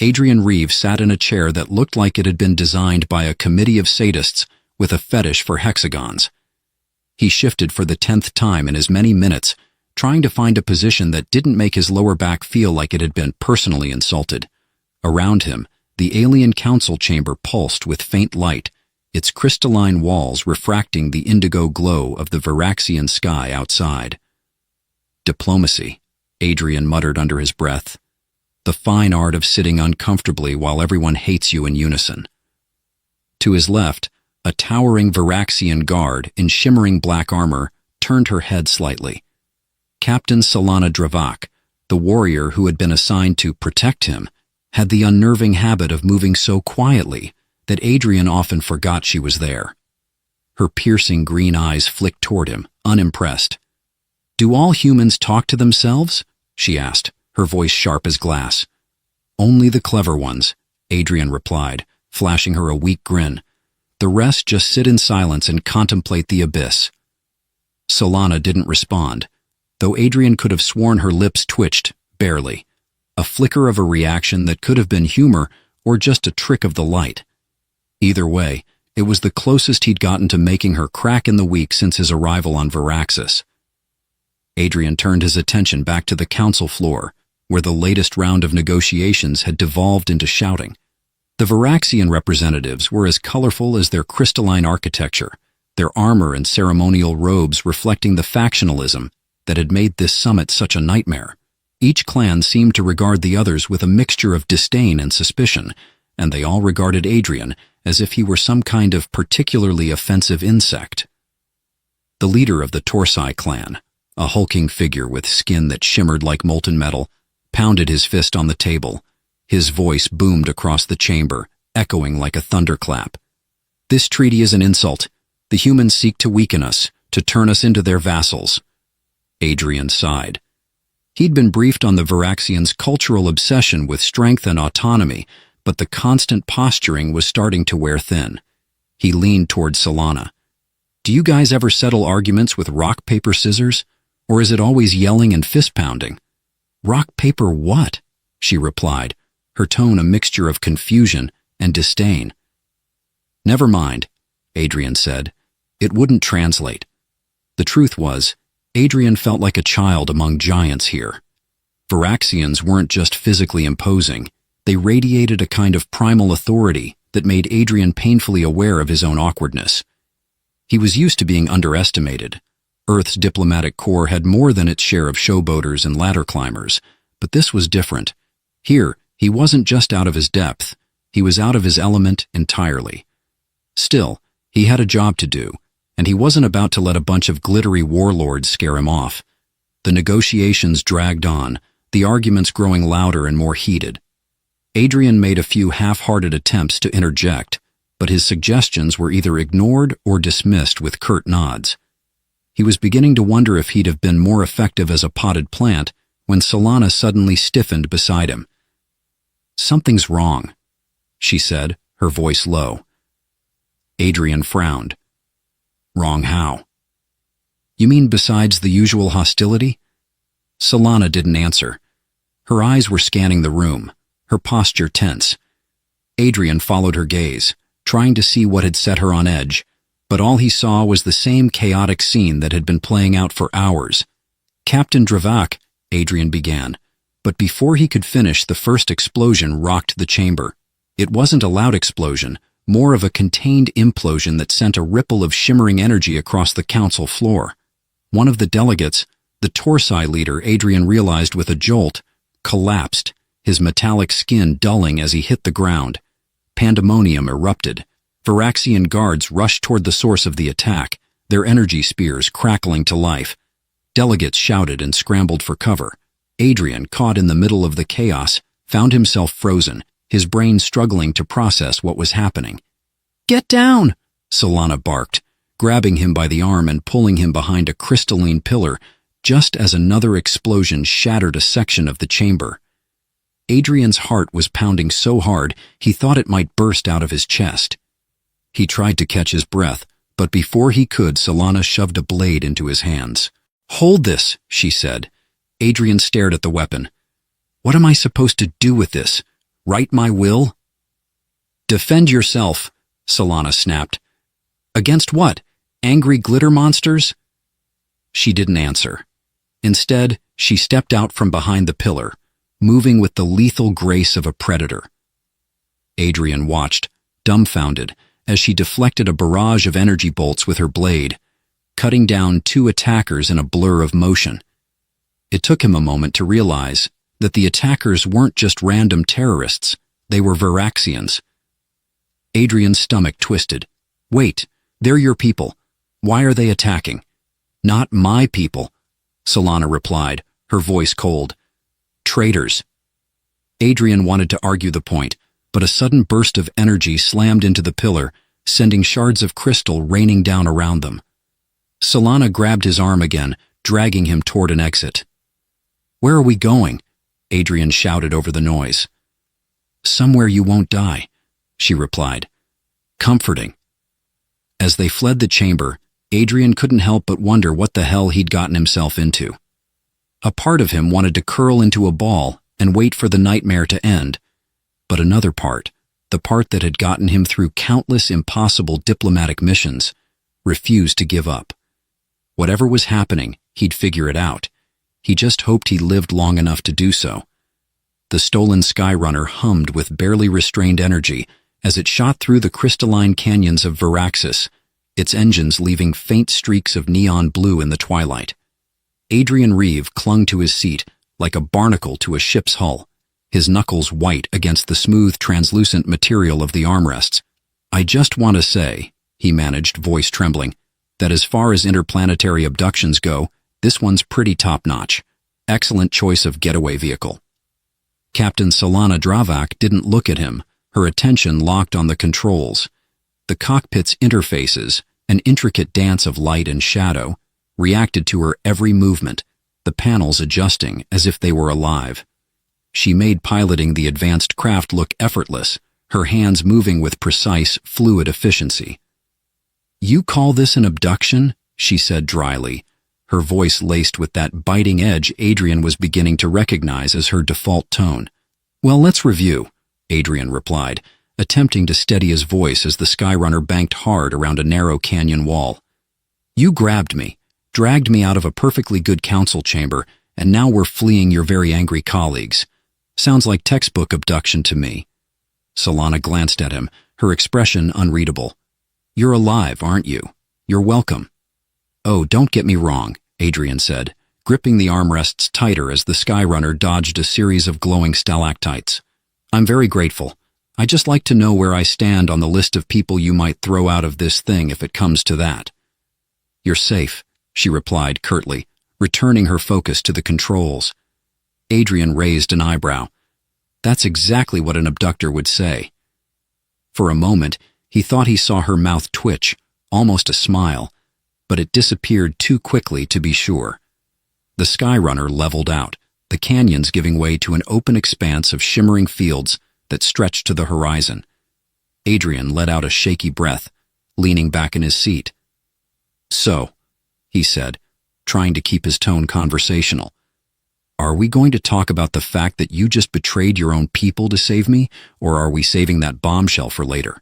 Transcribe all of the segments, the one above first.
Adrian Reeves sat in a chair that looked like it had been designed by a committee of sadists with a fetish for hexagons. He shifted for the 10th time in as many minutes, trying to find a position that didn't make his lower back feel like it had been personally insulted. Around him, the alien council chamber pulsed with faint light, its crystalline walls refracting the indigo glow of the Varaxian sky outside. Diplomacy, Adrian muttered under his breath. The fine art of sitting uncomfortably while everyone hates you in unison. To his left, a towering Varaxian guard in shimmering black armor turned her head slightly. Captain Solana Dravak, the warrior who had been assigned to protect him, had the unnerving habit of moving so quietly that Adrian often forgot she was there. Her piercing green eyes flicked toward him, unimpressed. "Do all humans talk to themselves?" she asked, her voice sharp as glass. "Only the clever ones," Adrian replied, flashing her a weak grin. "The rest just sit in silence and contemplate the abyss." Solana didn't respond, though Adrian could have sworn her lips twitched, barely. A flicker of a reaction that could have been humor or just a trick of the light. Either way, it was the closest he'd gotten to making her crack in the week since his arrival on Varaxis. Adrian turned his attention back to the council floor, where the latest round of negotiations had devolved into shouting. The Varaxian representatives were as colorful as their crystalline architecture, their armor and ceremonial robes reflecting the factionalism that had made this summit such a nightmare. Each clan seemed to regard the others with a mixture of disdain and suspicion, and they all regarded Adrian as if he were some kind of particularly offensive insect. The leader of the Torsai clan, a hulking figure with skin that shimmered like molten metal, pounded his fist on the table. His voice boomed across the chamber, echoing like a thunderclap. "This treaty is an insult. The humans seek to weaken us, to turn us into their vassals." Adrian sighed. He'd been briefed on the Varaxians' cultural obsession with strength and autonomy, but the constant posturing was starting to wear thin. He leaned toward Solana. "Do you guys ever settle arguments with rock, paper, scissors? Or is it always yelling and fist-pounding?" "Rock, paper, what?" she replied, her tone a mixture of confusion and disdain. "Never mind," Adrian said. "It wouldn't translate." The truth was, Adrian felt like a child among giants here. Varaxians weren't just physically imposing. They radiated a kind of primal authority that made Adrian painfully aware of his own awkwardness. He was used to being underestimated. Earth's diplomatic corps had more than its share of showboaters and ladder climbers, but this was different. Here, he wasn't just out of his depth, he was out of his element entirely. Still, he had a job to do, and he wasn't about to let a bunch of glittery warlords scare him off. The negotiations dragged on, the arguments growing louder and more heated. Adrian made a few half-hearted attempts to interject, but his suggestions were either ignored or dismissed with curt nods. He was beginning to wonder if he'd have been more effective as a potted plant when Solana suddenly stiffened beside him. "Something's wrong," she said, her voice low. Adrian frowned. "Wrong how?" "You mean besides the usual hostility?" Solana didn't answer. Her eyes were scanning the room, her posture tense. Adrian followed her gaze, trying to see what had set her on edge, but all he saw was the same chaotic scene that had been playing out for hours. "Captain Dravak," Adrian began, but before he could finish, the first explosion rocked the chamber. It wasn't a loud explosion, more of a contained implosion that sent a ripple of shimmering energy across the council floor. One of the delegates, the Torsai leader, Adrian realized with a jolt, collapsed, his metallic skin dulling as he hit the ground. Pandemonium erupted. Varaxian guards rushed toward the source of the attack, their energy spears crackling to life. Delegates shouted and scrambled for cover. Adrian, caught in the middle of the chaos, found himself frozen, his brain struggling to process what was happening. "Get down!" Solana barked, grabbing him by the arm and pulling him behind a crystalline pillar, just as another explosion shattered a section of the chamber. Adrian's heart was pounding so hard he thought it might burst out of his chest. He tried to catch his breath, but before he could, Solana shoved a blade into his hands. "Hold this," she said. Adrian stared at the weapon. "What am I supposed to do with this? Write my will? Defend yourself, Solana snapped. Against what? Angry glitter monsters? She didn't answer. Instead, she stepped out from behind the pillar, moving with the lethal grace of a predator. Adrian watched, dumbfounded, as she deflected a barrage of energy bolts with her blade, cutting down 2 attackers in a blur of motion. It took him a moment to realize that the attackers weren't just random terrorists, they were Varaxians. Adrian's stomach twisted. Wait, they're your people. Why are they attacking? Not my people, Solana replied, her voice cold. Traitors. Adrian wanted to argue the point, but a sudden burst of energy slammed into the pillar, sending shards of crystal raining down around them. Solana grabbed his arm again, dragging him toward an exit. Where are we going? Adrian shouted over the noise. Somewhere you won't die, she replied. Comforting. As they fled the chamber, Adrian couldn't help but wonder what the hell he'd gotten himself into. A part of him wanted to curl into a ball and wait for the nightmare to end, but another part, the part that had gotten him through countless impossible diplomatic missions, refused to give up. Whatever was happening, he'd figure it out. He just hoped he lived long enough to do so. The stolen Skyrunner hummed with barely restrained energy as it shot through the crystalline canyons of Varaxis, its engines leaving faint streaks of neon blue in the twilight. Adrian Reeve clung to his seat like a barnacle to a ship's hull, his knuckles white against the smooth, translucent material of the armrests. I just want to say, he managed, voice trembling, that as far as interplanetary abductions go, this one's pretty top-notch. Excellent choice of getaway vehicle. Captain Solana Dravak didn't look at him, her attention locked on the controls. The cockpit's interfaces, an intricate dance of light and shadow, reacted to her every movement, the panels adjusting as if they were alive. She made piloting the advanced craft look effortless, her hands moving with precise, fluid efficiency. You call this an abduction? She said dryly, her voice laced with that biting edge Adrian was beginning to recognize as her default tone. Well, let's review, Adrian replied, attempting to steady his voice as the Skyrunner banked hard around a narrow canyon wall. You grabbed me, dragged me out of a perfectly good council chamber, and now we're fleeing your very angry colleagues. Sounds like textbook abduction to me. Solana glanced at him, her expression unreadable. You're alive, aren't you? You're welcome. Oh, don't get me wrong, Adrian said, gripping the armrests tighter as the Skyrunner dodged a series of glowing stalactites. I'm very grateful. I just like to know where I stand on the list of people you might throw out of this thing if it comes to that. You're safe, she replied curtly, returning her focus to the controls. Adrian raised an eyebrow. That's exactly what an abductor would say. For a moment, he thought he saw her mouth twitch, almost a smile, but it disappeared too quickly to be sure. The Skyrunner leveled out, the canyons giving way to an open expanse of shimmering fields that stretched to the horizon. Adrian let out a shaky breath, leaning back in his seat. So, he said, trying to keep his tone conversational, are we going to talk about the fact that you just betrayed your own people to save me, or are we saving that bombshell for later?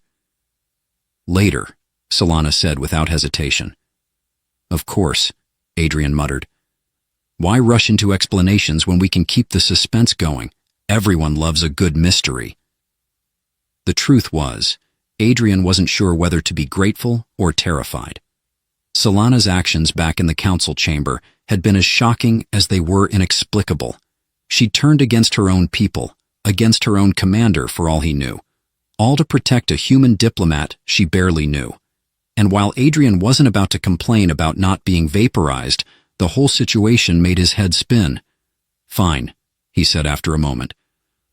Later, Solana said without hesitation. Of course, Adrian muttered. Why rush into explanations when we can keep the suspense going? Everyone loves a good mystery. The truth was, Adrian wasn't sure whether to be grateful or terrified. Solana's actions back in the council chamber had been as shocking as they were inexplicable. She'd turned against her own people, against her own commander for all he knew, all to protect a human diplomat she barely knew. And while Adrian wasn't about to complain about not being vaporized, the whole situation made his head spin. Fine, he said after a moment.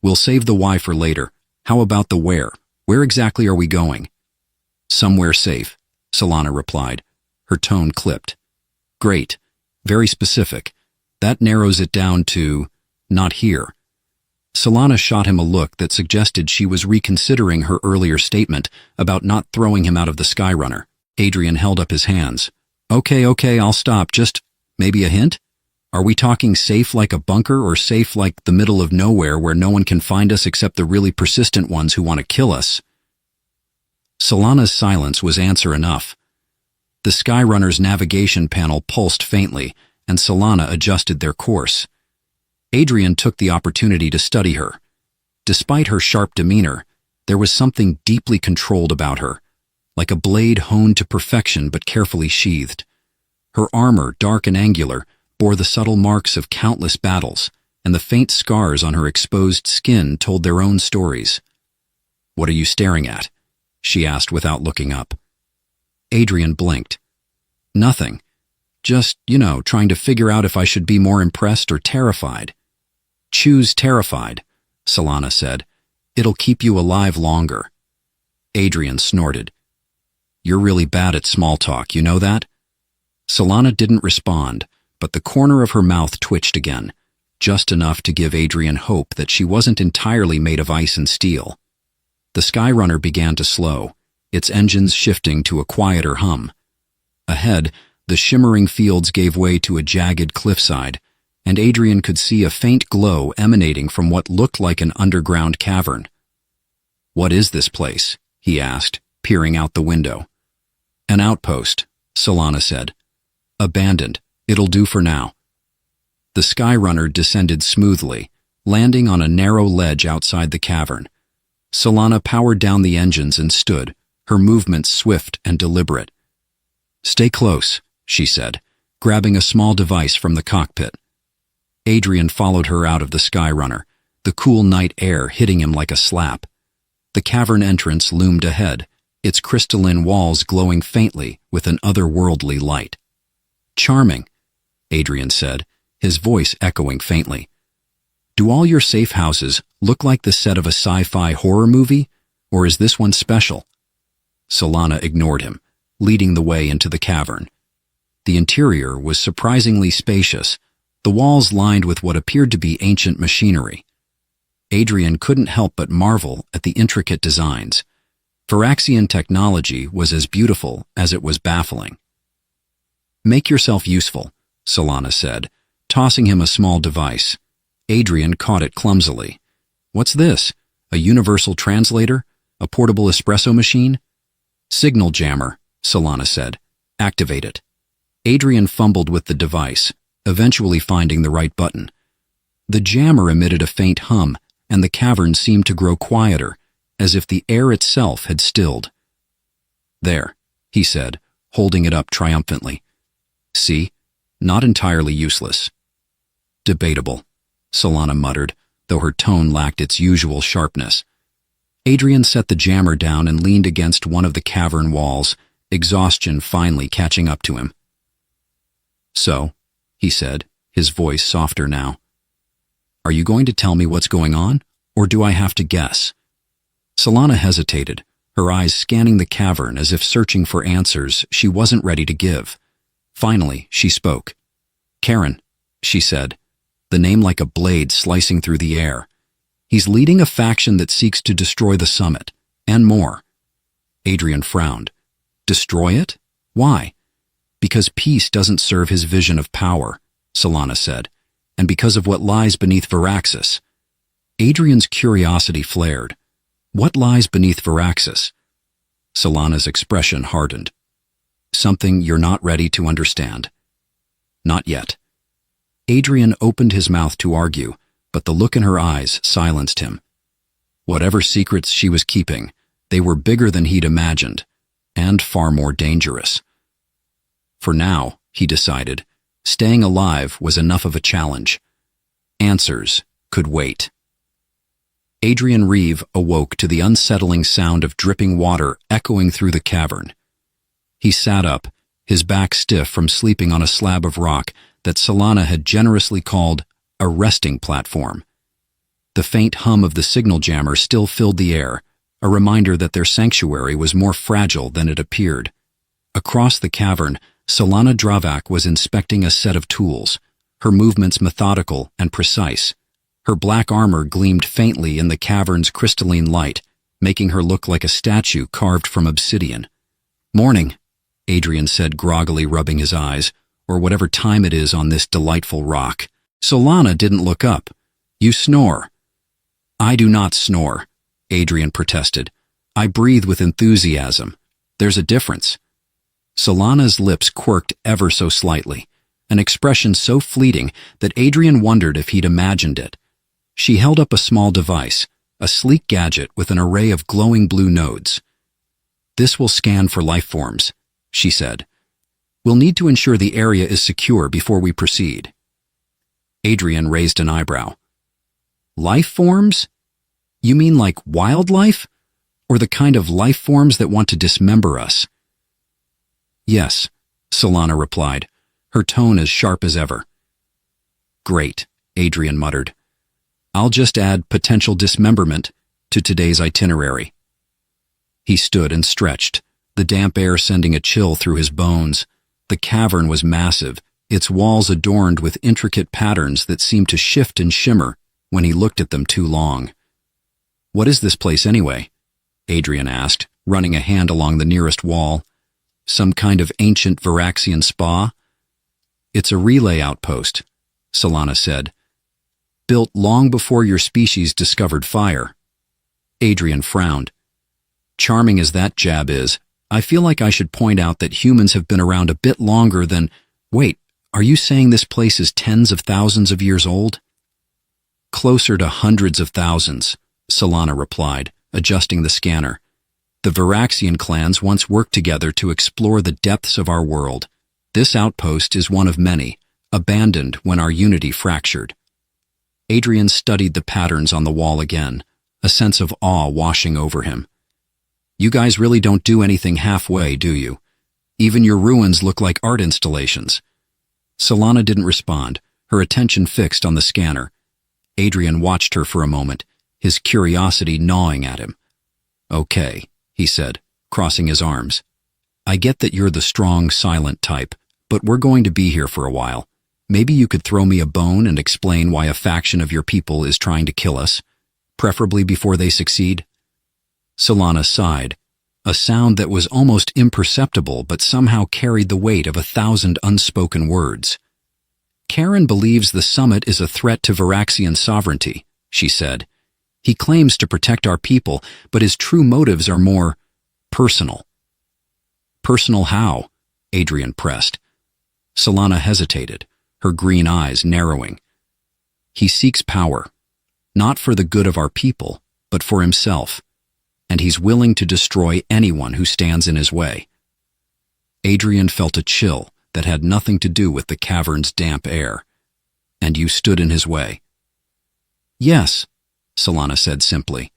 We'll save the why for later. How about the where? Where exactly are we going? Somewhere safe, Solana replied. Her tone clipped. Great. Very specific. That narrows it down to, not here. Solana shot him a look that suggested she was reconsidering her earlier statement about not throwing him out of the Skyrunner. Adrian held up his hands. Okay, I'll stop. Just maybe a hint? Are we talking safe like a bunker or safe like the middle of nowhere where no one can find us except the really persistent ones who want to kill us? Solana's silence was answer enough. The Skyrunner's navigation panel pulsed faintly, and Solana adjusted their course. Adrian took the opportunity to study her. Despite her sharp demeanor, there was something deeply controlled about her, like a blade honed to perfection but carefully sheathed. Her armor, dark and angular, bore the subtle marks of countless battles, and the faint scars on her exposed skin told their own stories. "What are you staring at?" she asked without looking up. Adrian blinked. "Nothing. Just, trying to figure out if I should be more impressed or terrified." "Choose terrified," Solana said. "It'll keep you alive longer." Adrian snorted. "You're really bad at small talk, you know that?" Solana didn't respond, but the corner of her mouth twitched again, just enough to give Adrian hope that she wasn't entirely made of ice and steel. The Skyrunner began to slow, its engines shifting to a quieter hum. Ahead, the shimmering fields gave way to a jagged cliffside, and Adrian could see a faint glow emanating from what looked like an underground cavern. "What is this place?" he asked, peering out the window. "An outpost," Solana said. "Abandoned. It'll do for now." The Skyrunner descended smoothly, landing on a narrow ledge outside the cavern. Solana powered down the engines and stood, her movements swift and deliberate. "Stay close," she said, grabbing a small device from the cockpit. Adrian followed her out of the Skyrunner, the cool night air hitting him like a slap. The cavern entrance loomed ahead, its crystalline walls glowing faintly with an otherworldly light. "Charming," Adrian said, his voice echoing faintly. "Do all your safe houses look like the set of a sci-fi horror movie, or is this one special?" Solana ignored him, leading the way into the cavern. The interior was surprisingly spacious, the walls lined with what appeared to be ancient machinery. Adrian couldn't help but marvel at the intricate designs. Varaxian technology was as beautiful as it was baffling. "Make yourself useful," Solana said, tossing him a small device. Adrian caught it clumsily. "What's this? A universal translator? A portable espresso machine?" "Signal jammer," Solana said. "Activate it." Adrian fumbled with the device, eventually finding the right button. The jammer emitted a faint hum, and the cavern seemed to grow quieter, as if the air itself had stilled. "There," he said, holding it up triumphantly. "See? Not entirely useless." "Debatable," Solana muttered, though her tone lacked its usual sharpness. Adrian set the jammer down and leaned against one of the cavern walls, exhaustion finally catching up to him. "So," he said, his voice softer now. "Are you going to tell me what's going on, or do I have to guess?" Solana hesitated, her eyes scanning the cavern as if searching for answers she wasn't ready to give. Finally, she spoke. "Karen," she said, the name like a blade slicing through the air. "He's leading a faction that seeks to destroy the summit, and more." Adrian frowned. "Destroy it? Why?" "Because peace doesn't serve his vision of power," Solana said, "and because of what lies beneath Varaxis." Adrian's curiosity flared. What lies beneath Varaxis? Solana's expression hardened. "Something you're not ready to understand." "Not yet." Adrian opened his mouth to argue, but the look in her eyes silenced him. Whatever secrets she was keeping, they were bigger than he'd imagined, and far more dangerous. For now, he decided, staying alive was enough of a challenge. Answers could wait. Adrian Reeve awoke to the unsettling sound of dripping water echoing through the cavern. He sat up, his back stiff from sleeping on a slab of rock that Solana had generously called a resting platform. The faint hum of the signal jammer still filled the air, a reminder that their sanctuary was more fragile than it appeared. Across the cavern, Solana Dravak was inspecting a set of tools, her movements methodical and precise. Her black armor gleamed faintly in the cavern's crystalline light, making her look like a statue carved from obsidian. "Morning," Adrian said groggily, rubbing his eyes, or whatever time it is on this delightful rock. Solana didn't look up. You snore. I do not snore, Adrian protested. I breathe with enthusiasm. There's a difference. Solana's lips quirked ever so slightly, an expression so fleeting that Adrian wondered if he'd imagined it. She held up a small device, a sleek gadget with an array of glowing blue nodes. This will scan for life forms, she said. We'll need to ensure the area is secure before we proceed. Adrian raised an eyebrow. Life forms? You mean like wildlife? Or the kind of life forms that want to dismember us? Yes, Solana replied, her tone as sharp as ever. Great, Adrian muttered. I'll just add potential dismemberment to today's itinerary. He stood and stretched, the damp air sending a chill through his bones. The cavern was massive, its walls adorned with intricate patterns that seemed to shift and shimmer when he looked at them too long. What is this place anyway? Adrian asked, running a hand along the nearest wall. Some kind of ancient Varaxian spa? It's a relay outpost, Solana said. Built long before your species discovered fire. Adrian frowned. Charming as that jab is, I feel like I should point out that humans have been around a bit longer than— Wait, are you saying this place is tens of thousands of years old? Closer to hundreds of thousands, Solana replied, adjusting the scanner. The Varaxian clans once worked together to explore the depths of our world. This outpost is one of many, abandoned when our unity fractured. Adrian studied the patterns on the wall again, a sense of awe washing over him. You guys really don't do anything halfway, do you? Even your ruins look like art installations. Solana didn't respond, her attention fixed on the scanner. Adrian watched her for a moment, his curiosity gnawing at him. Okay, he said, crossing his arms. I get that you're the strong, silent type, but we're going to be here for a while. Maybe you could throw me a bone and explain why a faction of your people is trying to kill us, preferably before they succeed. Solana sighed, a sound that was almost imperceptible but somehow carried the weight of 1,000 unspoken words. Karen believes the summit is a threat to Varaxian sovereignty, she said. He claims to protect our people, but his true motives are more personal. Personal how? Adrian pressed. Solana hesitated, her green eyes narrowing. He seeks power, not for the good of our people, but for himself, and he's willing to destroy anyone who stands in his way. Adrian felt a chill that had nothing to do with the cavern's damp air. And you stood in his way. Yes, Solana said simply.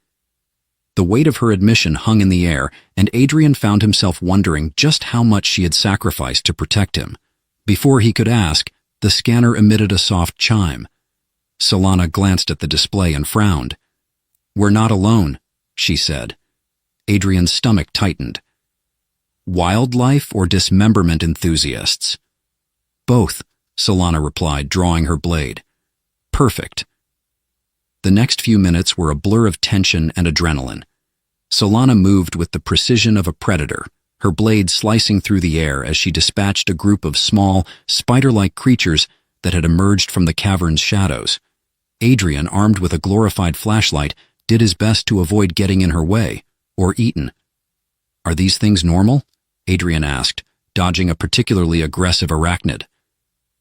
The weight of her admission hung in the air, and Adrian found himself wondering just how much she had sacrificed to protect him. Before he could ask, the scanner emitted a soft chime. Solana glanced at the display and frowned. We're not alone, she said. Adrian's stomach tightened. Wildlife or dismemberment enthusiasts? Both, Solana replied, drawing her blade. Perfect. The next few minutes were a blur of tension and adrenaline. Solana moved with the precision of a predator, her blade slicing through the air as she dispatched a group of small, spider-like creatures that had emerged from the cavern's shadows. Adrian, armed with a glorified flashlight, did his best to avoid getting in her way, or eaten. Are these things normal? Adrian asked, dodging a particularly aggressive arachnid.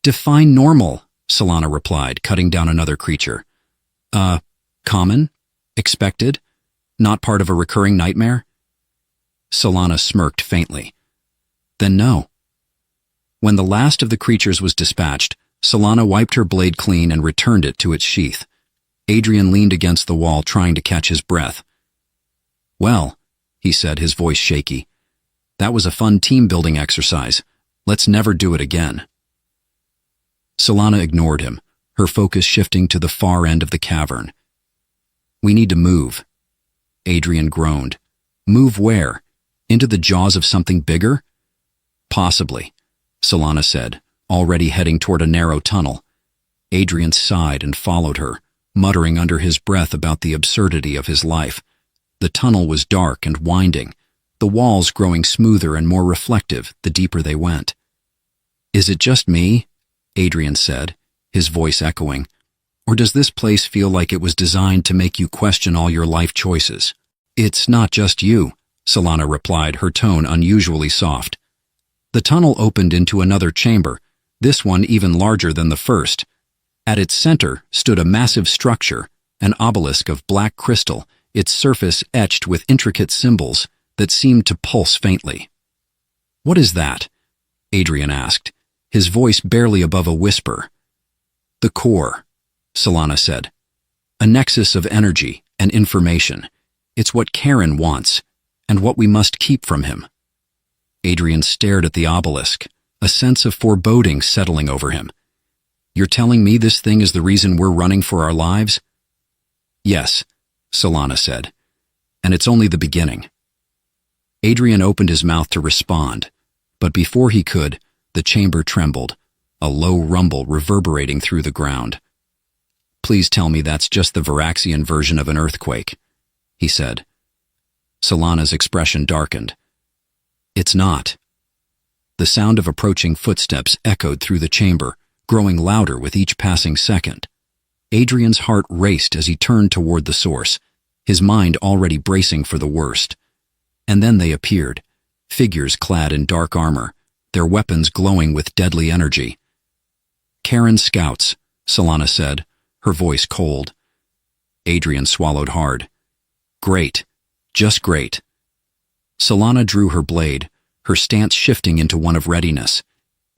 Define normal, Solana replied, cutting down another creature. Common? Expected? Not part of a recurring nightmare? Solana smirked faintly. Then no. When the last of the creatures was dispatched, Solana wiped her blade clean and returned it to its sheath. Adrian leaned against the wall, trying to catch his breath. Well, he said, his voice shaky, that was a fun team-building exercise. Let's never do it again. Solana ignored him, her focus shifting to the far end of the cavern. We need to move. Adrian groaned. Move where? Into the jaws of something bigger? Possibly, Solana said, already heading toward a narrow tunnel. Adrian sighed and followed her, muttering under his breath about the absurdity of his life. The tunnel was dark and winding, the walls growing smoother and more reflective the deeper they went. Is it just me? Adrian said, his voice echoing. Or does this place feel like it was designed to make you question all your life choices? It's not just you, Solana replied, her tone unusually soft. The tunnel opened into another chamber, this one even larger than the first. At its center stood a massive structure, an obelisk of black crystal, its surface etched with intricate symbols that seemed to pulse faintly. What is that? Adrian asked, his voice barely above a whisper. The core, Solana said. A nexus of energy and information. It's what Karen wants, and what we must keep from him. Adrian stared at the obelisk, a sense of foreboding settling over him. You're telling me this thing is the reason we're running for our lives? Yes, Solana said, and it's only the beginning. Adrian opened his mouth to respond, but before he could, the chamber trembled, a low rumble reverberating through the ground. Please tell me that's just the Varaxian version of an earthquake, he said. Solana's expression darkened. It's not. The sound of approaching footsteps echoed through the chamber, growing louder with each passing second. Adrian's heart raced as he turned toward the source, his mind already bracing for the worst. And then they appeared, figures clad in dark armor, their weapons glowing with deadly energy. Karen's scouts, Solana said, her voice cold. Adrian swallowed hard. Great. Just great. Solana drew her blade, her stance shifting into one of readiness.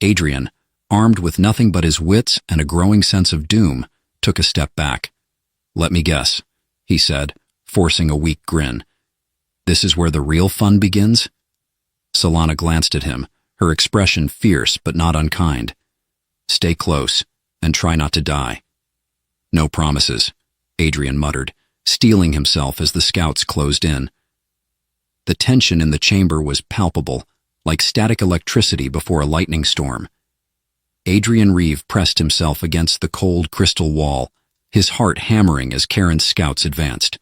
Adrian, armed with nothing but his wits and a growing sense of doom, took a step back. Let me guess, he said, forcing a weak grin. This is where the real fun begins? Solana glanced at him, her expression fierce but not unkind. Stay close, and try not to die. No promises, Adrian muttered, steeling himself as the scouts closed in. The tension in the chamber was palpable, like static electricity before a lightning storm. Adrian Reeve pressed himself against the cold crystal wall, his heart hammering as Karen's scouts advanced.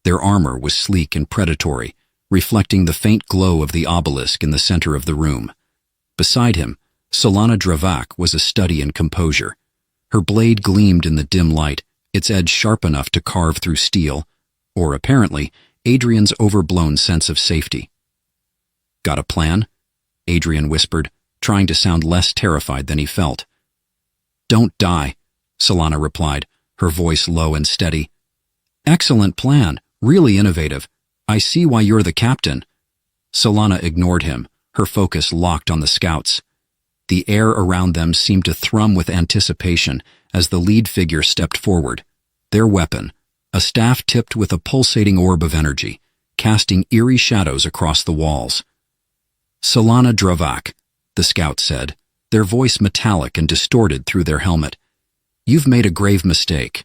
Their armor was sleek and predatory, reflecting the faint glow of the obelisk in the center of the room. Beside him, Solana Dravak was a study in composure. Her blade gleamed in the dim light, its edge sharp enough to carve through steel, or apparently, Adrian's overblown sense of safety. Got a plan? Adrian whispered, trying to sound less terrified than he felt. Don't die, Solana replied, her voice low and steady. Excellent plan, really innovative. I see why you're the captain. Solana ignored him, her focus locked on the scouts. The air around them seemed to thrum with anticipation as the lead figure stepped forward. Their weapon, a staff tipped with a pulsating orb of energy, casting eerie shadows across the walls. Solana Dravak, the scout said, their voice metallic and distorted through their helmet. You've made a grave mistake.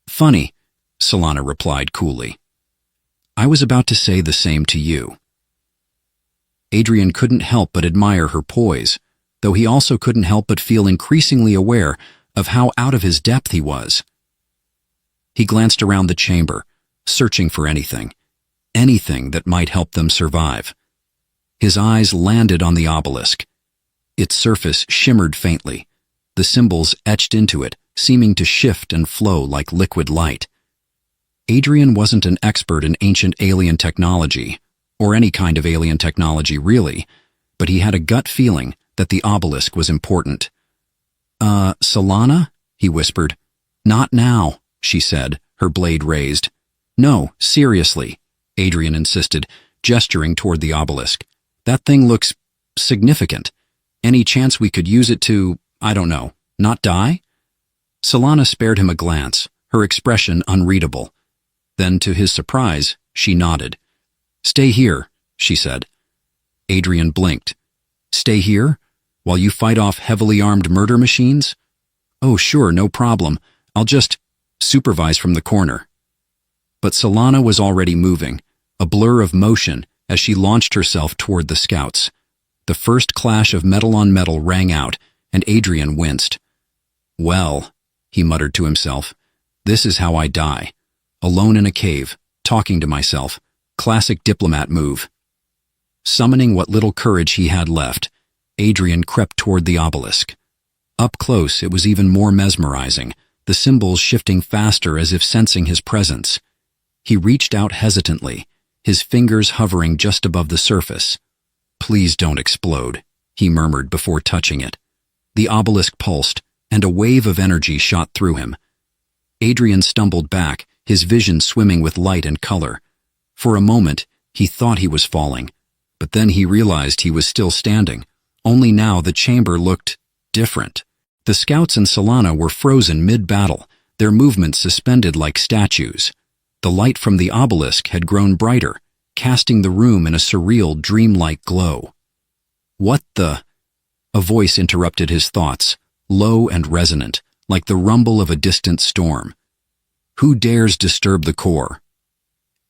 Funny, Solana replied coolly. I was about to say the same to you. Adrian couldn't help but admire her poise, though he also couldn't help but feel increasingly aware of how out of his depth he was. He glanced around the chamber, searching for anything that might help them survive. His eyes landed on the obelisk. Its surface shimmered faintly, the symbols etched into it seeming to shift and flow like liquid light. Adrian wasn't an expert in ancient alien technology, or any kind of alien technology really, but he had a gut feeling that the obelisk was important. Solana? He whispered. Not now, she said, her blade raised. No, seriously, Adrian insisted, gesturing toward the obelisk. That thing looks significant. Any chance we could use it to, I don't know, not die? Solana spared him a glance, her expression unreadable. Then, to his surprise, she nodded. Stay here, she said. Adrian blinked. Stay here? While you fight off heavily armed murder machines? Oh, sure, no problem. I'll just supervise from the corner. But Solana was already moving, a blur of motion as she launched herself toward the scouts. The first clash of metal on metal rang out, and Adrian winced. Well, he muttered to himself, this is how I die. Alone in a cave, talking to myself. Classic diplomat move. Summoning what little courage he had left, Adrian crept toward the obelisk. Up close, it was even more mesmerizing, the symbols shifting faster as if sensing his presence. He reached out hesitantly, his fingers hovering just above the surface. "Please don't explode," he murmured before touching it. The obelisk pulsed, and a wave of energy shot through him. Adrian stumbled back, his vision swimming with light and color. For a moment, he thought he was falling, but then he realized he was still standing. Only now the chamber looked different. The scouts and Solana were frozen mid-battle, their movements suspended like statues. The light from the obelisk had grown brighter, casting the room in a surreal, dreamlike glow. "What the—" A voice interrupted his thoughts, low and resonant, like the rumble of a distant storm. "Who dares disturb the core?"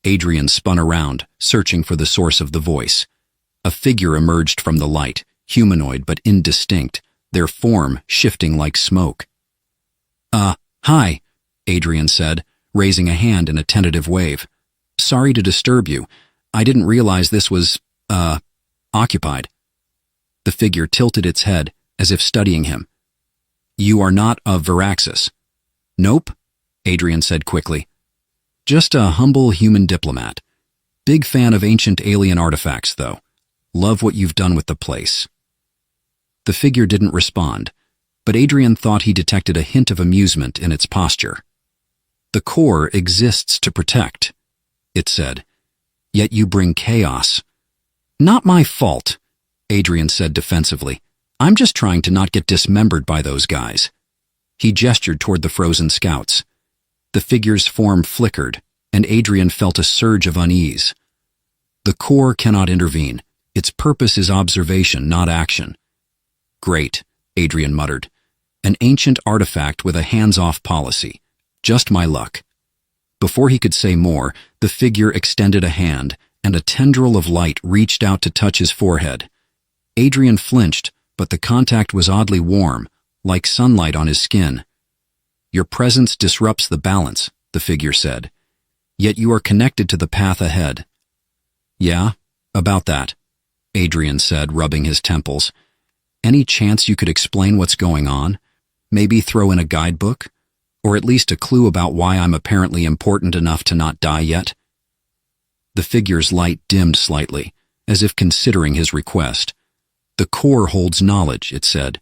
Adrian spun around, searching for the source of the voice. A figure emerged from the light, humanoid but indistinct, their form shifting like smoke. Hi," Adrian said, raising a hand in a tentative wave. "Sorry to disturb you. I didn't realize this was, occupied." The figure tilted its head, as if studying him. "You are not of Veraxis." "Nope," Adrian said quickly. "Just a humble human diplomat. Big fan of ancient alien artifacts, though. Love what you've done with the place." The figure didn't respond, but Adrian thought he detected a hint of amusement in its posture. "The core exists to protect," it said. "Yet you bring chaos." "Not my fault," Adrian said defensively. "I'm just trying to not get dismembered by those guys." He gestured toward the frozen scouts. The figure's form flickered, and Adrian felt a surge of unease. "The core cannot intervene. Its purpose is observation, not action." "Great," Adrian muttered. "An ancient artifact with a hands-off policy. Just my luck." Before he could say more, the figure extended a hand, and a tendril of light reached out to touch his forehead. Adrian flinched, but the contact was oddly warm, like sunlight on his skin. "Your presence disrupts the balance," the figure said. "Yet you are connected to the path ahead." "Yeah, about that," Adrian said, rubbing his temples. "Any chance you could explain what's going on? Maybe throw in a guidebook? Or at least a clue about why I'm apparently important enough to not die yet?" The figure's light dimmed slightly, as if considering his request. "The core holds knowledge," it said,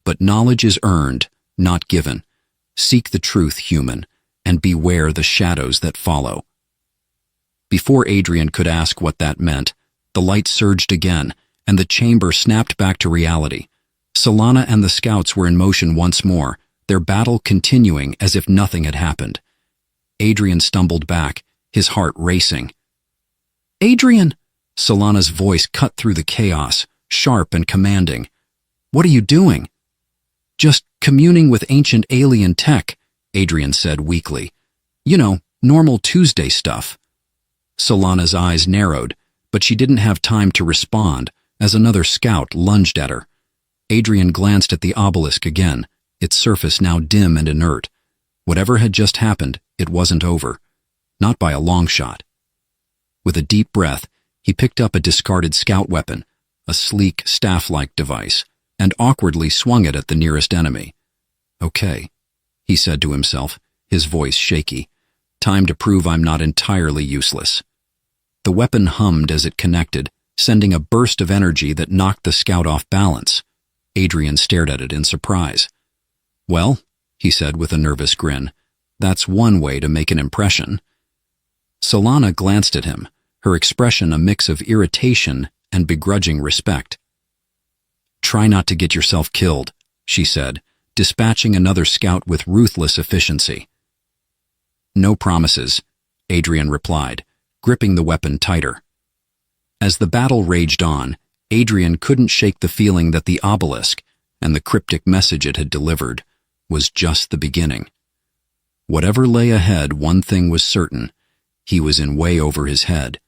"but knowledge is earned, not given. Seek the truth, human, and beware the shadows that follow." Before Adrian could ask what that meant, the light surged again, and the chamber snapped back to reality. Solana and the scouts were in motion once more, their battle continuing as if nothing had happened. Adrian stumbled back, his heart racing. "Adrian!" Solana's voice cut through the chaos, sharp and commanding. "What are you doing?" "Just communing with ancient alien tech," Adrian said weakly. "You know, normal Tuesday stuff." Solana's eyes narrowed, but she didn't have time to respond as another scout lunged at her. Adrian glanced at the obelisk again, its surface now dim and inert. Whatever had just happened, it wasn't over. Not by a long shot. With a deep breath, he picked up a discarded scout weapon, a sleek, staff-like device, and awkwardly swung it at the nearest enemy. "Okay," he said to himself, his voice shaky. "Time to prove I'm not entirely useless." The weapon hummed as it connected, sending a burst of energy that knocked the scout off balance. Adrian stared at it in surprise. "Well," he said with a nervous grin, "that's one way to make an impression." Solana glanced at him, her expression a mix of irritation and begrudging respect. "Try not to get yourself killed," she said, dispatching another scout with ruthless efficiency. "No promises," Adrian replied, gripping the weapon tighter. As the battle raged on, Adrian couldn't shake the feeling that the obelisk, and the cryptic message it had delivered, was just the beginning. Whatever lay ahead, one thing was certain: he was in way over his head.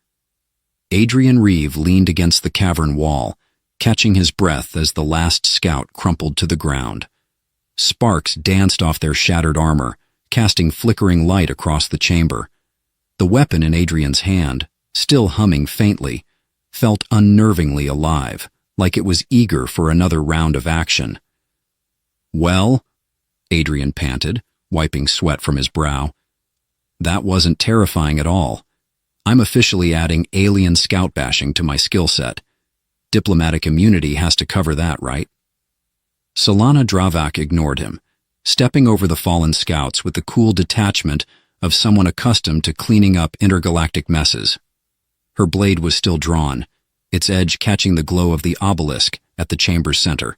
Adrian Reeve leaned against the cavern wall, catching his breath as the last scout crumpled to the ground. Sparks danced off their shattered armor, casting flickering light across the chamber. The weapon in Adrian's hand, still humming faintly, felt unnervingly alive, like it was eager for another round of action. "Well," Adrian panted, wiping sweat from his brow. "That wasn't terrifying at all. I'm officially adding alien scout bashing to my skill set. Diplomatic immunity has to cover that, right?" Solana Dravak ignored him, stepping over the fallen scouts with the cool detachment of someone accustomed to cleaning up intergalactic messes. Her blade was still drawn, its edge catching the glow of the obelisk at the chamber's center.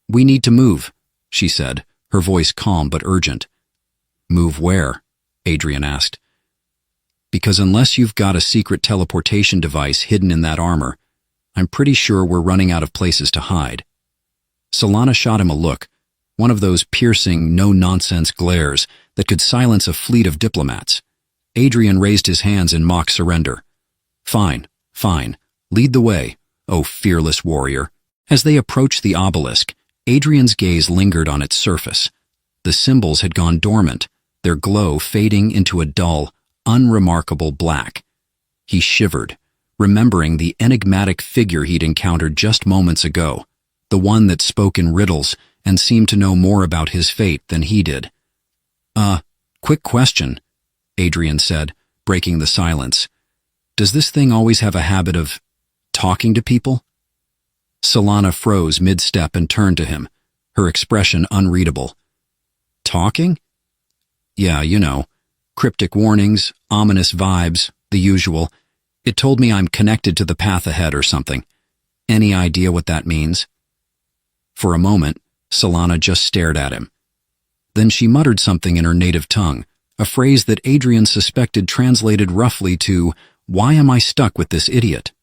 "We need to move," she said, her voice calm but urgent. "Move where?" Adrian asked. "Because unless you've got a secret teleportation device hidden in that armor, I'm pretty sure we're running out of places to hide." Solana shot him a look, one of those piercing, no-nonsense glares that could silence a fleet of diplomats. Adrian raised his hands in mock surrender. "Fine, fine. Lead the way, oh fearless warrior." As they approached the obelisk, Adrian's gaze lingered on its surface. The symbols had gone dormant, their glow fading into a dull, unremarkable black. He shivered, remembering the enigmatic figure he'd encountered just moments ago, the one that spoke in riddles and seemed to know more about his fate than he did. Quick question," Adrian said, breaking the silence. "Does this thing always have a habit of talking to people?" Solana froze mid-step and turned to him, her expression unreadable. "Talking?" "Yeah, you know. Cryptic warnings, ominous vibes, the usual. It told me I'm connected to the path ahead or something. Any idea what that means?" For a moment, Solana just stared at him. Then she muttered something in her native tongue, a phrase that Adrian suspected translated roughly to, "Why am I stuck with this idiot?"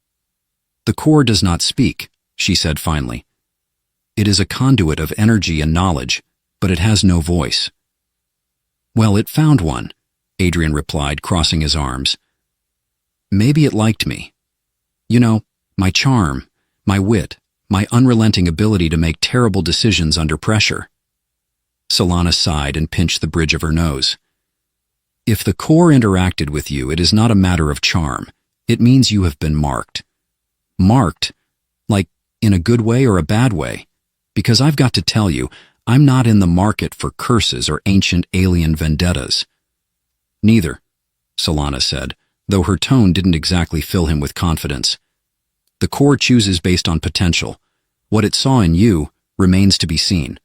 "The core does not speak," she said finally. "It is a conduit of energy and knowledge, but it has no voice." "Well, it found one," Adrian replied, crossing his arms. "Maybe it liked me. You know, my charm, my wit, my unrelenting ability to make terrible decisions under pressure." Solana sighed and pinched the bridge of her nose. "If the core interacted with you, it is not a matter of charm. It means you have been marked." "Marked? Like, in a good way or a bad way? Because I've got to tell you, I'm not in the market for curses or ancient alien vendettas." "Neither," Solana said, though her tone didn't exactly fill him with confidence. "The core chooses based on potential. What it saw in you remains to be seen."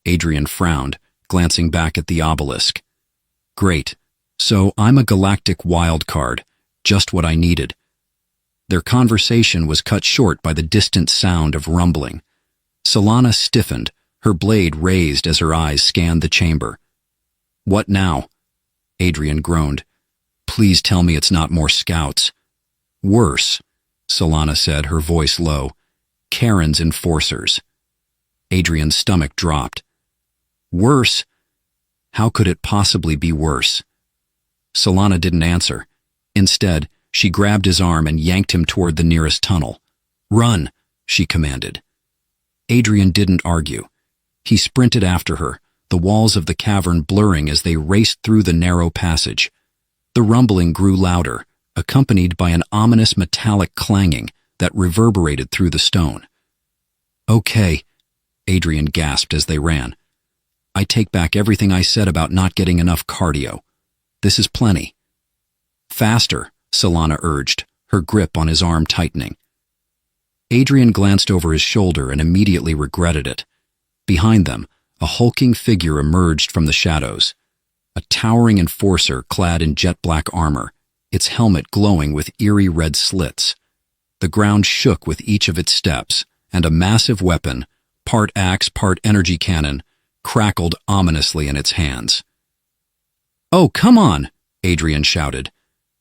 Adrian frowned, glancing back at the obelisk. "Great. So I'm a galactic wild card, just what I needed." Their conversation was cut short by the distant sound of rumbling. Solana stiffened, her blade raised as her eyes scanned the chamber. "What now?" Adrian groaned. "Please tell me it's not more scouts." "Worse," Solana said, her voice low. "Karen's enforcers." Adrian's stomach dropped. "Worse? How could it possibly be worse?" Solana didn't answer. Instead, she grabbed his arm and yanked him toward the nearest tunnel. "Run," she commanded. Adrian didn't argue. He sprinted after her, the walls of the cavern blurring as they raced through the narrow passage. The rumbling grew louder, accompanied by an ominous metallic clanging that reverberated through the stone. "Okay," Adrian gasped as they ran. "I take back everything I said about not getting enough cardio. This is plenty." "Faster," Solana urged, her grip on his arm tightening. Adrian glanced over his shoulder and immediately regretted it. Behind them, a hulking figure emerged from the shadows. A towering enforcer clad in jet-black armor, its helmet glowing with eerie red slits. The ground shook with each of its steps, and a massive weapon, part axe, part energy cannon, crackled ominously in its hands. "Oh, come on," Adrian shouted.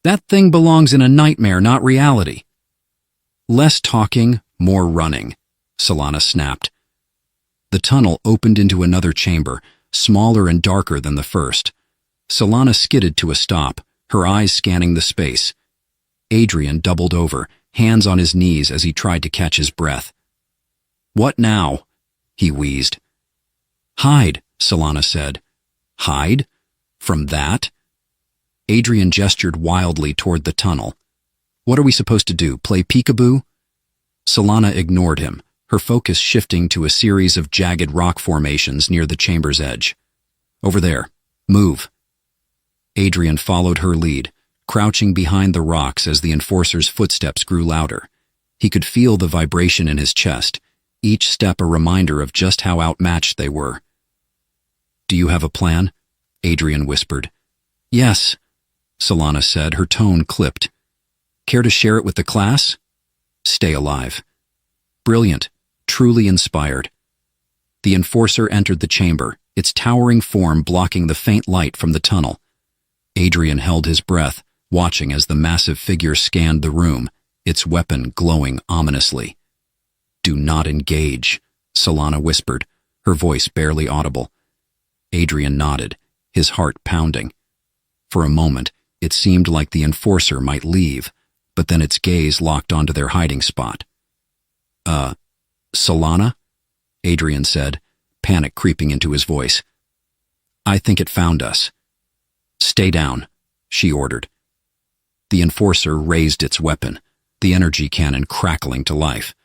"That thing belongs in a nightmare, not reality." "Less talking, more running," Solana snapped. The tunnel opened into another chamber, smaller and darker than the first. Solana skidded to a stop, her eyes scanning the space. Adrian doubled over, hands on his knees as he tried to catch his breath. "What now?" he wheezed. "Hide," Solana said. "Hide? From that?" Adrian gestured wildly toward the tunnel. "What are we supposed to do, play peekaboo?" Solana ignored him, her focus shifting to a series of jagged rock formations near the chamber's edge. "Over there. Move." Adrian followed her lead, crouching behind the rocks as the enforcer's footsteps grew louder. He could feel the vibration in his chest, each step a reminder of just how outmatched they were. "Do you have a plan?" Adrian whispered. "Yes," Solana said, her tone clipped. "Care to share it with the class?" "Stay alive." "Brilliant. Truly inspired." The enforcer entered the chamber, its towering form blocking the faint light from the tunnel. Adrian held his breath, watching as the massive figure scanned the room, its weapon glowing ominously. "Do not engage," Solana whispered, her voice barely audible. Adrian nodded, his heart pounding. For a moment, it seemed like the enforcer might leave, but then its gaze locked onto their hiding spot. Solana?" Adrian said, panic creeping into his voice. "I think it found us." "Stay down," she ordered. The enforcer raised its weapon, the energy cannon crackling to life.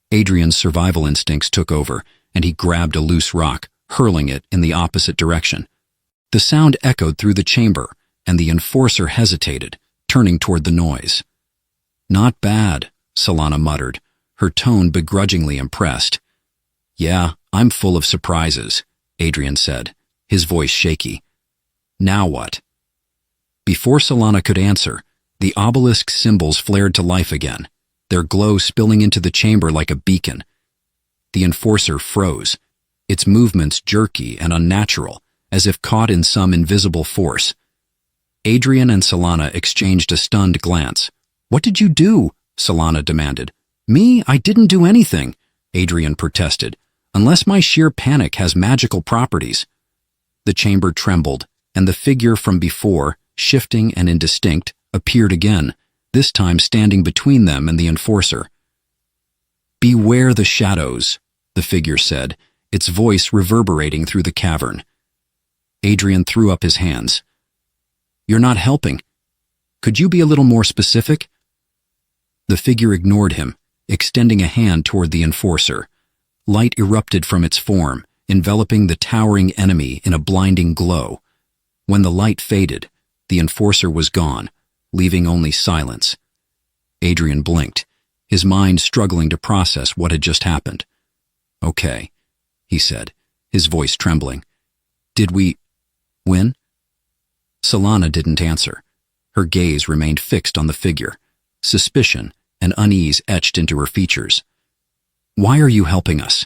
Adrian's survival instincts took over, and he grabbed a loose rock, hurling it in the opposite direction. The sound echoed through the chamber, and the enforcer hesitated, turning toward the noise. "Not bad," Solana muttered, her tone begrudgingly impressed. "Yeah, I'm full of surprises," Adrian said, his voice shaky. "Now what?" Before Solana could answer, the obelisk symbols flared to life again, their glow spilling into the chamber like a beacon. The enforcer froze, its movements jerky and unnatural, as if caught in some invisible force. Adrian and Solana exchanged a stunned glance. "What did you do?" Solana demanded. "Me? I didn't do anything," Adrian protested, "unless my sheer panic has magical properties." The chamber trembled, and the figure from before, shifting and indistinct, appeared again, this time standing between them and the enforcer. "Beware the shadows," the figure said, its voice reverberating through the cavern. Adrian threw up his hands. "You're not helping. Could you be a little more specific?" The figure ignored him, extending a hand toward the enforcer. Light erupted from its form, enveloping the towering enemy in a blinding glow. When the light faded, the enforcer was gone, leaving only silence. Adrian blinked, his mind struggling to process what had just happened. "Okay," he said, his voice trembling. "Did we win?" Solana didn't answer. Her gaze remained fixed on the figure, suspicion and unease etched into her features. "Why are you helping us?"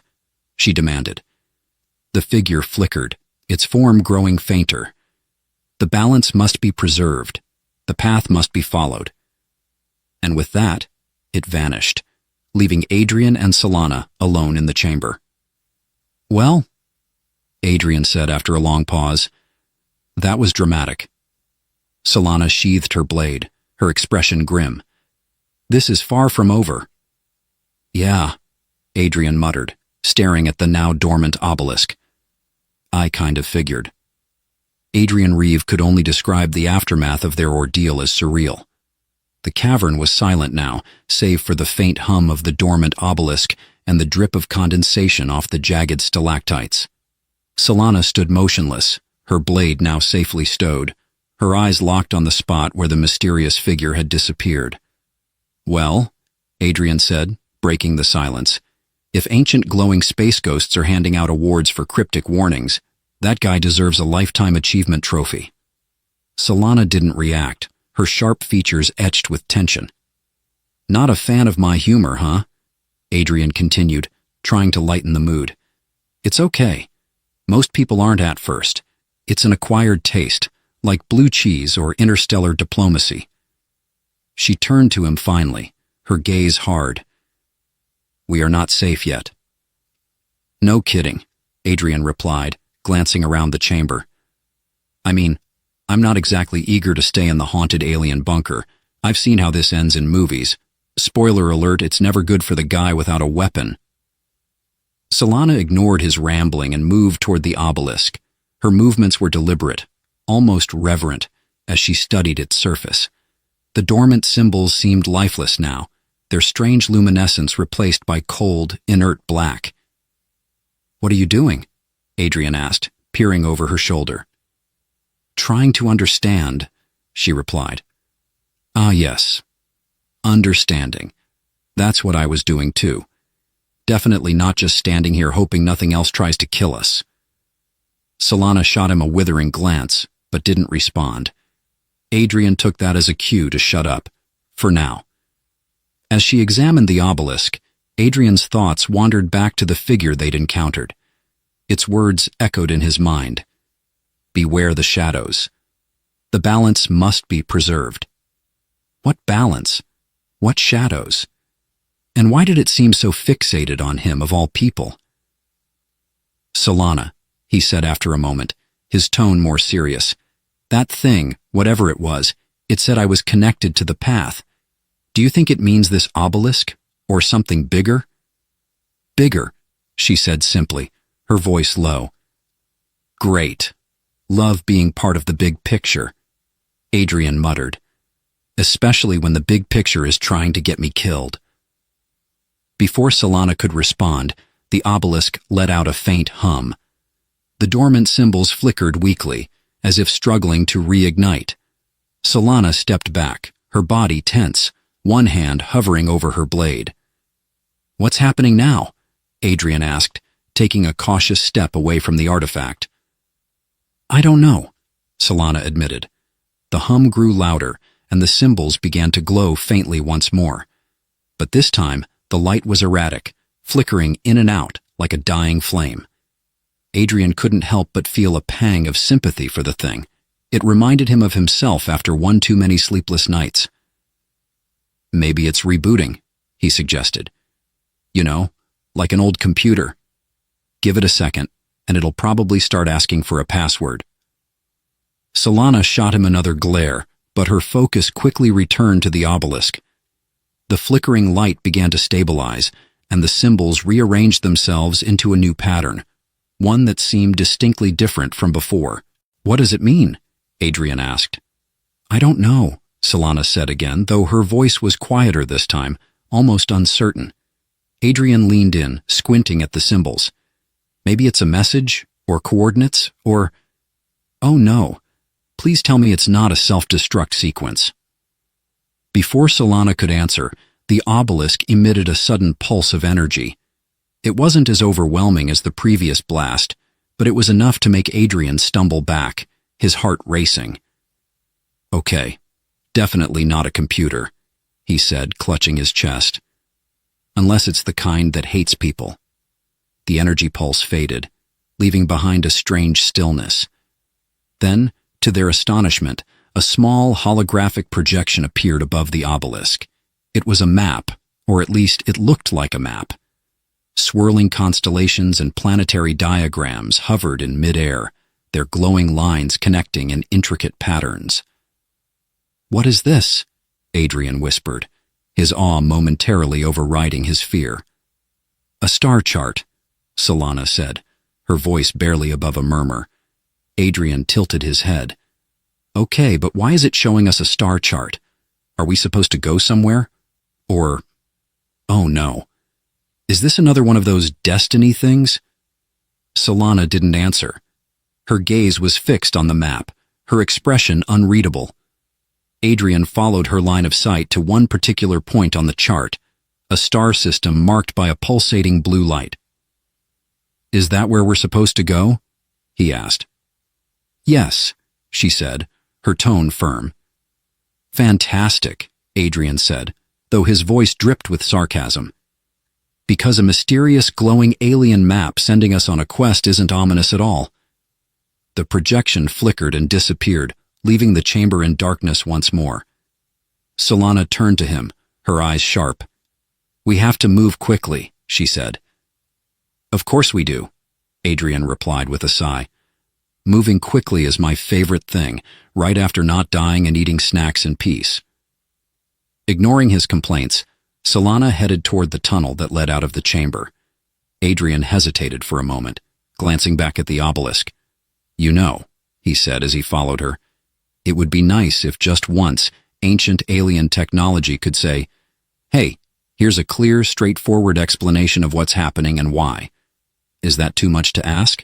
she demanded. The figure flickered, its form growing fainter. "The balance must be preserved. The path must be followed." And with that, it vanished, leaving Adrian and Solana alone in the chamber. "Well," Adrian said after a long pause, "that was dramatic." Solana sheathed her blade, her expression grim. "This is far from over." "Yeah," Adrian muttered, staring at the now dormant obelisk. "I kind of figured." Adrian Reeve could only describe the aftermath of their ordeal as surreal. The cavern was silent now, save for the faint hum of the dormant obelisk and the drip of condensation off the jagged stalactites. Solana stood motionless, her blade now safely stowed, her eyes locked on the spot where the mysterious figure had disappeared. "Well," Adrian said, breaking the silence, "if ancient glowing space ghosts are handing out awards for cryptic warnings, that guy deserves a lifetime achievement trophy." Solana didn't react, her sharp features etched with tension. "Not a fan of my humor, huh?" Adrian continued, trying to lighten the mood. "It's okay. Most people aren't at first. It's an acquired taste, like blue cheese or interstellar diplomacy." She turned to him finally, her gaze hard. "We are not safe yet." "No kidding," Adrian replied, glancing around the chamber. "I mean, I'm not exactly eager to stay in the haunted alien bunker. I've seen how this ends in movies. Spoiler alert, it's never good for the guy without a weapon." Solana ignored his rambling and moved toward the obelisk. Her movements were deliberate, almost reverent, as she studied its surface. The dormant symbols seemed lifeless now, their strange luminescence replaced by cold, inert black. "What are you doing?" Adrian asked, peering over her shoulder. "Trying to understand," she replied. "Ah, yes. Understanding. That's what I was doing too. Definitely not just standing here hoping nothing else tries to kill us." Solana shot him a withering glance, but didn't respond. Adrian took that as a cue to shut up, for now. As she examined the obelisk, Adrian's thoughts wandered back to the figure they'd encountered. Its words echoed in his mind. Beware the shadows. The balance must be preserved. What balance? What shadows? And why did it seem so fixated on him of all people? "Solana," he said after a moment, his tone more serious. "That thing, whatever it was, it said I was connected to the path. Do you think it means this obelisk, or something bigger?" "Bigger," she said simply, her voice low. "Great. Love being part of the big picture," Adrian muttered. "Especially when the big picture is trying to get me killed." Before Solana could respond, the obelisk let out a faint hum. The dormant symbols flickered weakly, as if struggling to reignite. Solana stepped back, her body tense, one hand hovering over her blade. "What's happening now?" Adrian asked, taking a cautious step away from the artifact. "I don't know," Solana admitted. The hum grew louder, and the symbols began to glow faintly once more. But this time, the light was erratic, flickering in and out like a dying flame. Adrian couldn't help but feel a pang of sympathy for the thing. It reminded him of himself after one too many sleepless nights. "Maybe it's rebooting," he suggested. "You know, like an old computer. Give it a second, and it'll probably start asking for a password." Solana shot him another glare, but her focus quickly returned to the obelisk. The flickering light began to stabilize, and the symbols rearranged themselves into a new pattern, one that seemed distinctly different from before. "What does it mean?" Adrian asked. "I don't know," Solana said again, though her voice was quieter this time, almost uncertain. Adrian leaned in, squinting at the symbols. "Maybe it's a message, or coordinates, or... Oh no, please tell me it's not a self-destruct sequence." Before Solana could answer, the obelisk emitted a sudden pulse of energy. It wasn't as overwhelming as the previous blast, but it was enough to make Adrian stumble back, his heart racing. "Okay, definitely not a computer," he said, clutching his chest. "Unless it's the kind that hates people." The energy pulse faded, leaving behind a strange stillness. Then, to their astonishment, a small holographic projection appeared above the obelisk. It was a map, or at least it looked like a map. Swirling constellations and planetary diagrams hovered in midair, their glowing lines connecting in intricate patterns. "What is this?" Adrian whispered, his awe momentarily overriding his fear. "A star chart," Solana said, her voice barely above a murmur. Adrian tilted his head. "Okay, but why is it showing us a star chart? Are we supposed to go somewhere? Or... oh no. Is this another one of those destiny things?" Solana didn't answer. Her gaze was fixed on the map, her expression unreadable. Adrian followed her line of sight to one particular point on the chart, a star system marked by a pulsating blue light. "Is that where we're supposed to go?" he asked. "Yes," she said, her tone firm. "Fantastic," Adrian said, though his voice dripped with sarcasm. "Because a mysterious glowing alien map sending us on a quest isn't ominous at all." The projection flickered and disappeared, leaving the chamber in darkness once more. Solana turned to him, her eyes sharp. "We have to move quickly," she said. "Of course we do," Adrian replied with a sigh. "Moving quickly is my favorite thing, right after not dying and eating snacks in peace." Ignoring his complaints, Solana headed toward the tunnel that led out of the chamber. Adrian hesitated for a moment, glancing back at the obelisk. "You know," he said as he followed her, "it would be nice if just once ancient alien technology could say, 'Hey, Here's a clear, straightforward explanation of what's happening and why. Is that too much to ask?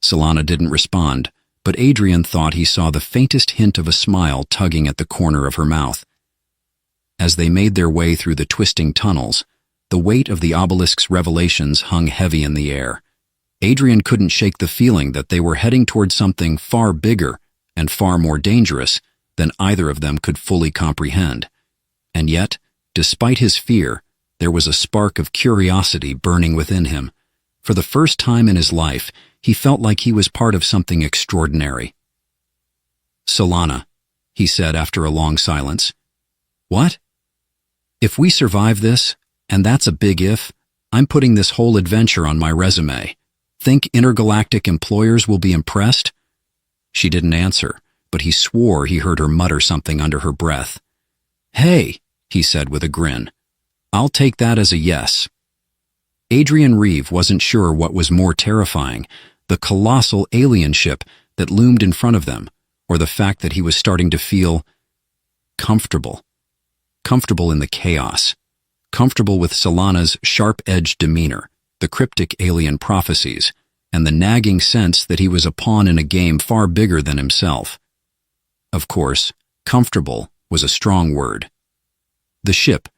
Solana didn't respond, but Adrian thought he saw the faintest hint of a smile tugging at the corner of her mouth. As they made their way through the twisting tunnels, the weight of the obelisk's revelations hung heavy in the air. Adrian couldn't shake the feeling that they were heading toward something far bigger and far more dangerous than either of them could fully comprehend. And yet, despite his fear, there was a spark of curiosity burning within him. For the first time in his life, he felt like he was part of something extraordinary. "Solana," he said after a long silence. "What?" "If we survive this, and that's a big if, I'm putting this whole adventure on my resume. Think intergalactic employers will be impressed?" She didn't answer, but he swore he heard her mutter something under her breath. "Hey," he said with a grin. "I'll take that as a yes." Adrian Reeve wasn't sure what was more terrifying, the colossal alien ship that loomed in front of them, or the fact that he was starting to feel comfortable. Comfortable in the chaos. Comfortable with Solana's sharp-edged demeanor, the cryptic alien prophecies, and the nagging sense that he was a pawn in a game far bigger than himself. Of course, comfortable was a strong word. The ship,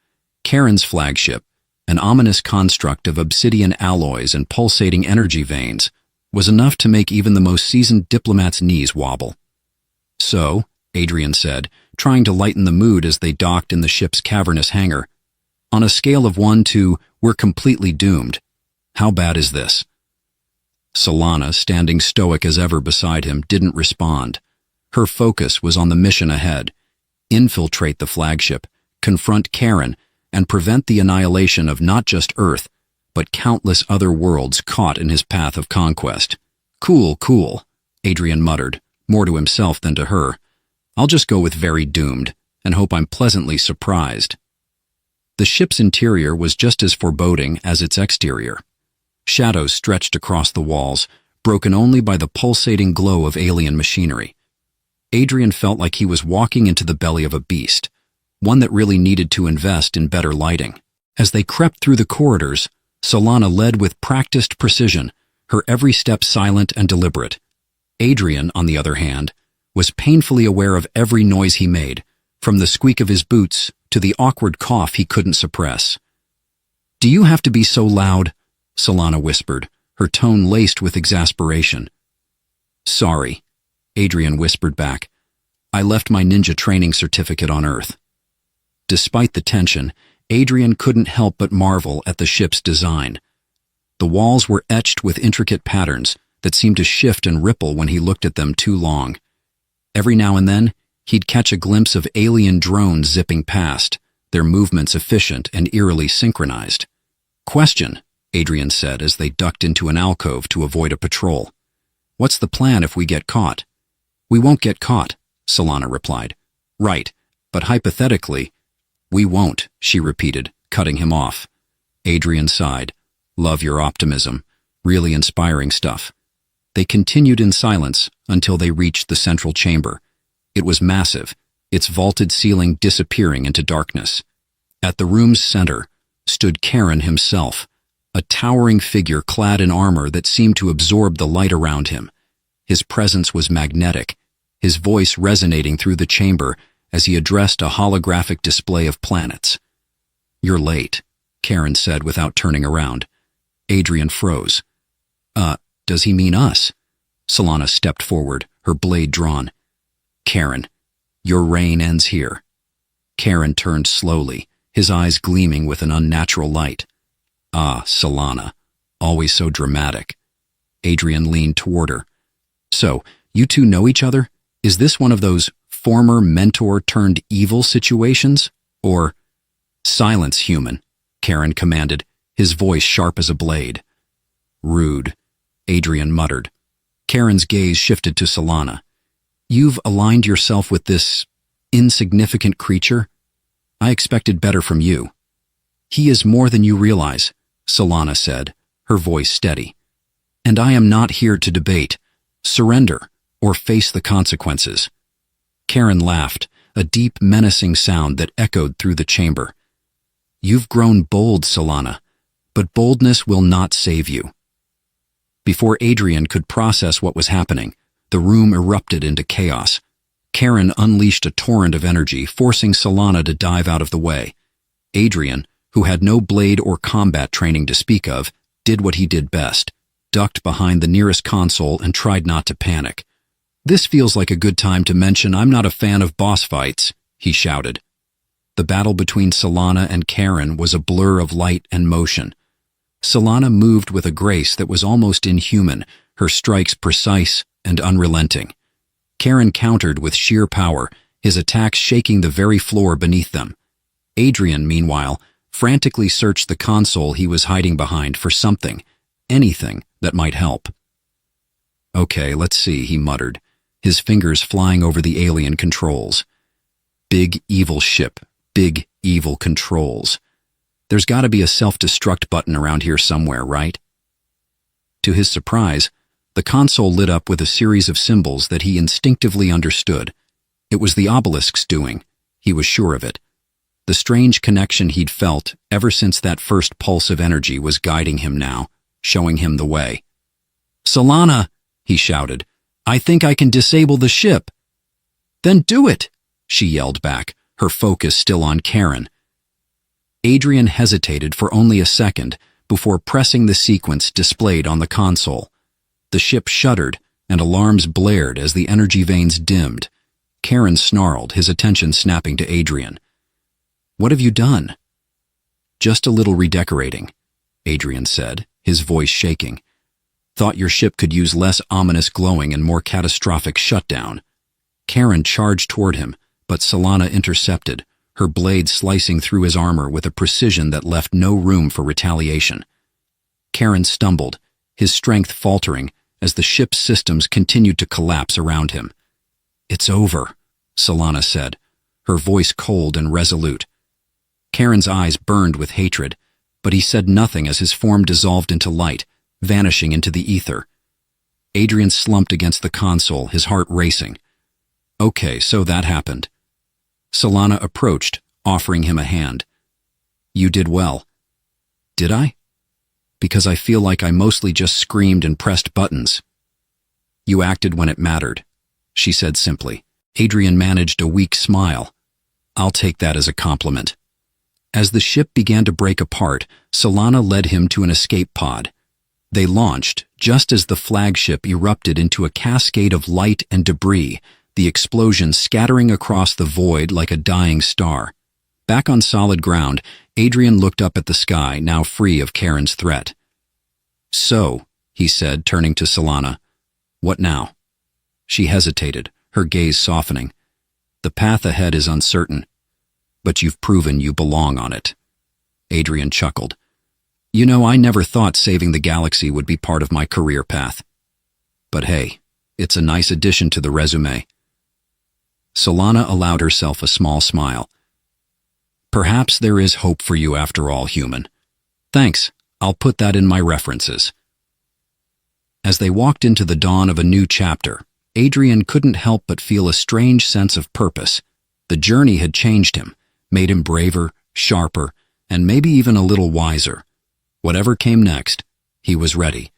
Karen's flagship, an ominous construct of obsidian alloys and pulsating energy veins, was enough to make even the most seasoned diplomat's knees wobble. "So," Adrian said, trying to lighten the mood as they docked in the ship's cavernous hangar, "on a scale of 1 to, we're completely doomed, how bad is this?" Solana, standing stoic as ever beside him, didn't respond. Her focus was on the mission ahead: infiltrate the flagship, confront Karen, and prevent the annihilation of not just Earth, but countless other worlds caught in his path of conquest. "Cool, cool," Adrian muttered, more to himself than to her. "I'll just go with very doomed, and hope I'm pleasantly surprised." The ship's interior was just as foreboding as its exterior. Shadows stretched across the walls, broken only by the pulsating glow of alien machinery. Adrian felt like he was walking into the belly of a beast, one that really needed to invest in better lighting. As they crept through the corridors, Solana led with practiced precision, her every step silent and deliberate. Adrian, on the other hand, was painfully aware of every noise he made, from the squeak of his boots to the awkward cough he couldn't suppress. "Do you have to be so loud?" Solana whispered, her tone laced with exasperation. "Sorry," Adrian whispered back. "I left my ninja training certificate on Earth." Despite the tension, Adrian couldn't help but marvel at the ship's design. The walls were etched with intricate patterns that seemed to shift and ripple when he looked at them too long. Every now and then, he'd catch a glimpse of alien drones zipping past, their movements efficient and eerily synchronized. "Question," Adrian said as they ducked into an alcove to avoid a patrol. "What's the plan if we get caught?" "We won't get caught," Solana replied. "Right, but hypothetically—" "We won't," she repeated, cutting him off. Adrian sighed. "Love your optimism. Really inspiring stuff." They continued in silence until they reached the central chamber. It was massive, its vaulted ceiling disappearing into darkness. At the room's center stood Karen himself, a towering figure clad in armor that seemed to absorb the light around him. His presence was magnetic, his voice resonating through the chamber as he addressed a holographic display of planets. "You're late," Karen said without turning around. Adrian froze. Does he mean us?" Solana stepped forward, her blade drawn. "Karen, your reign ends here." Karen turned slowly, his eyes gleaming with an unnatural light. "Ah, Solana, always so dramatic." Adrian leaned toward her. "So, you two know each other? Is this one of those former mentor-turned-evil situations? Or—" "Silence, human," Karen commanded, his voice sharp as a blade. "Rude," Adrian muttered. Karen's gaze shifted to Solana. "You've aligned yourself with this insignificant creature? I expected better from you." "He is more than you realize," Solana said, her voice steady. "And I am not here to debate. Surrender, or face the consequences." Karen laughed, a deep, menacing sound that echoed through the chamber. You've grown bold, Solana, but boldness will not save you. Before Adrian could process what was happening, the room erupted into chaos. Karen unleashed a torrent of energy, forcing Solana to dive out of the way. Adrian, who had no blade or combat training to speak of, did what he did best, ducked behind the nearest console and tried not to panic. "This feels like a good time to mention I'm not a fan of boss fights," he shouted. The battle between Solana and Karen was a blur of light and motion. Solana moved with a grace that was almost inhuman, her strikes precise and unrelenting. Karen countered with sheer power, his attacks shaking the very floor beneath them. Adrian, meanwhile, frantically searched the console he was hiding behind for something, anything that might help. "Okay, let's see," he muttered, his fingers flying over the alien controls. "Big evil ship, big evil controls. There's got to be a self-destruct button around here somewhere, right?" To his surprise, the console lit up with a series of symbols that he instinctively understood. It was the obelisk's doing. He was sure of it. The strange connection he'd felt ever since that first pulse of energy was guiding him now, showing him the way. "Solana," he shouted, "I think I can disable the ship." "Then do it," she yelled back, her focus still on Karen. Adrian hesitated for only a second before pressing the sequence displayed on the console. The ship shuddered, and alarms blared as the energy veins dimmed. Karen snarled, his attention snapping to Adrian. "What have you done?" "Just a little redecorating," Adrian said, his voice shaking. "Thought your ship could use less ominous glowing and more catastrophic shutdown." Karen charged toward him, but Solana intercepted, her blade slicing through his armor with a precision that left no room for retaliation. Karen stumbled, his strength faltering as the ship's systems continued to collapse around him. "It's over," Solana said, her voice cold and resolute. Karen's eyes burned with hatred, but he said nothing as his form dissolved into light, vanishing into the ether. Adrian slumped against the console, his heart racing. "Okay, so that happened." Solana approached, offering him a hand. "You did well." "Did I?" "Because I feel like I mostly just screamed and pressed buttons." "You acted when it mattered," she said simply. Adrian managed a weak smile. "I'll take that as a compliment." As the ship began to break apart, Solana led him to an escape pod. They launched just as the flagship erupted into a cascade of light and debris, the explosion scattering across the void like a dying star. Back on solid ground, Adrian looked up at the sky, now free of Karen's threat. "So," he said, turning to Solana, "what now?" She hesitated, her gaze softening. "The path ahead is uncertain, but you've proven you belong on it." Adrian chuckled. "You know, I never thought saving the galaxy would be part of my career path. But hey, it's a nice addition to the resume." Solana allowed herself a small smile. "Perhaps there is hope for you after all, human. Thanks, I'll put that in my references." As they walked into the dawn of a new chapter, Adrian couldn't help but feel a strange sense of purpose. The journey had changed him, made him braver, sharper, and maybe even a little wiser. Whatever came next, he was ready.